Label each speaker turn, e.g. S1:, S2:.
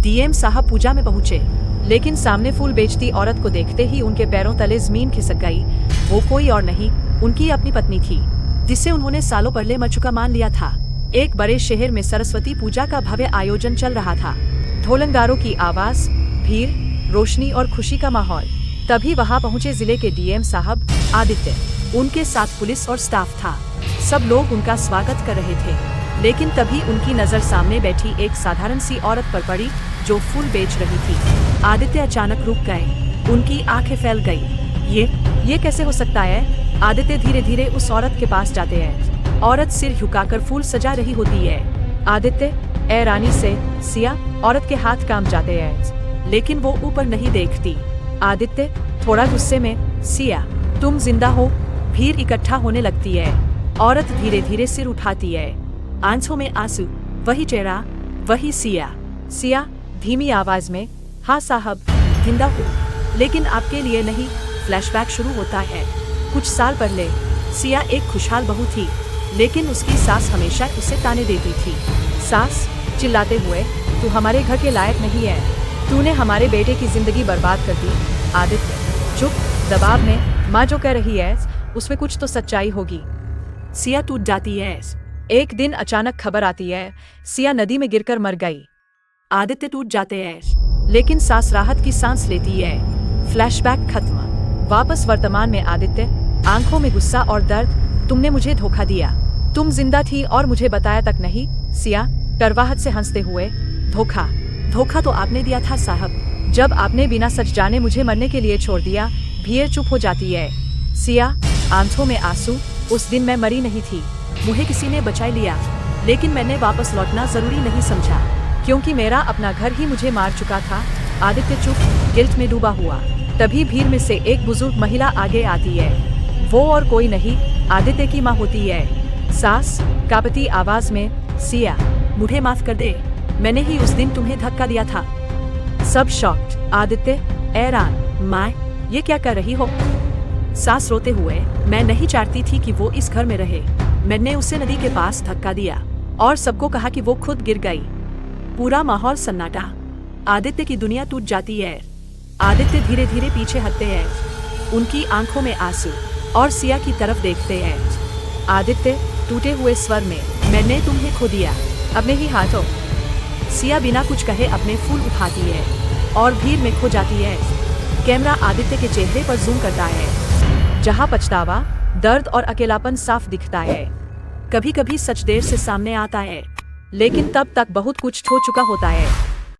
S1: DM साहब पूजा में पहुंचे, लेकिन सामने फूल बेचती औरत को देखते ही उनके पैरों तले जमीन खिसक गई। वो कोई और नहीं, उनकी अपनी पत्नी थी, जिसे उन्होंने सालों पहले मर चुका मान लिया था। एक बड़े शहर में सरस्वती पूजा का भव्य आयोजन चल रहा था। ढोलनगारों की आवाज, भीड़, रोशनी और खुशी का माहौल। तभी वहां पहुंचे जिले के डीएम साहब आदित्य। उनके साथ पुलिस और स्टाफ था। सब लोग उनका स्वागत कर रहे थे, लेकिन तभी उनकी नजर सामने बैठी एक साधारण सी औरत पर पड़ी जो फूल बेच रही थी। आदित्य अचानक रुक गए, उनकी आंखें फैल गई। ये कैसे हो सकता है? आदित्य धीरे धीरे उस औरत के पास जाते हैं। औरत सिर झुकाकर फूल सजा रही होती है। आदित्य, ए रानी से सिया, औरत के हाथ काम जाते हैं, लेकिन वो ऊपर नहीं देखती। आदित्य थोड़ा गुस्से में, सिया तुम जिंदा हो? भीड़ इकट्ठा होने लगती है। औरत धीरे धीरे सिर उठाती है, आंखों में आंसू, वही चेहरा, वही सिया। सिया धीमी आवाज में, हाँ साहब, जिंदा हूँ, लेकिन आपके लिए नहीं। फ्लैशबैक शुरू होता है। कुछ साल पहले सिया एक खुशहाल बहू थी, लेकिन उसकी सास हमेशा उसे ताने देती थी। सास चिल्लाते हुए, तू हमारे घर के लायक नहीं है, तूने हमारे बेटे की जिंदगी बर्बाद कर दी। आदित्य चुप, दबाव में, माँ जो कह रही है उसमें कुछ तो सच्चाई होगी। सिया टूट जाती है। एक दिन अचानक खबर आती है, सिया नदी में गिरकर मर गई। आदित्य टूट जाते हैं, लेकिन सास राहत की सांस लेती है। फ्लैशबैक खत्म। वापस वर्तमान में आदित्य, आंखों में गुस्सा और दर्द, तुमने मुझे धोखा दिया, तुम जिंदा थी और मुझे बताया तक नहीं। सिया करवाहट से हंसते हुए, धोखा तो आपने दिया था साहब, जब आपने बिना सच जाने मुझे मरने के लिए छोड़ दिया। भीड़ चुप हो जाती है। सिया आंखों में आंसू, उस दिन मैं मरी नहीं थी, मुझे किसी ने बचा लिया, लेकिन मैंने वापस लौटना जरूरी नहीं समझा, क्योंकि मेरा अपना घर ही मुझे मार चुका था। आदित्य चुप, गिल्ट में डूबा हुआ। तभी भीड़ में से एक बुजुर्ग महिला आगे आती है। वो और कोई नहीं, आदित्य की माँ होती है। सास कांपती आवाज में, सिया मुझे माफ कर दे, मैंने ही उस दिन तुम्हें धक्का दिया था। सब शॉक्ड। आदित्य हैरान, माँ ये क्या कर रही हो? सास रोते हुए, मैं नहीं चाहती थी कि वो इस घर में रहे, मैंने उसे नदी के पास धक्का दिया और सबको कहा कि वो खुद गिर गई। पूरा माहौल सन्नाटा। आदित्य की दुनिया टूट जाती है। आदित्य धीरे धीरे पीछे हटते हैं, उनकी आंखों में आंसू, और सिया की तरफ देखते हैं। आदित्य टूटे हुए स्वर में, मैंने तुम्हें खो दिया अपने ही हाथों। सिया बिना कुछ कहे अपने फूल उठाती है और भीड़ में खो जाती है। कैमरा आदित्य के चेहरे पर जूम करता है, जहां पछतावा, दर्द और अकेलापन साफ दिखता है। कभी कभी सच देर से सामने आता है, लेकिन तब तक बहुत कुछ हो चुका होता है।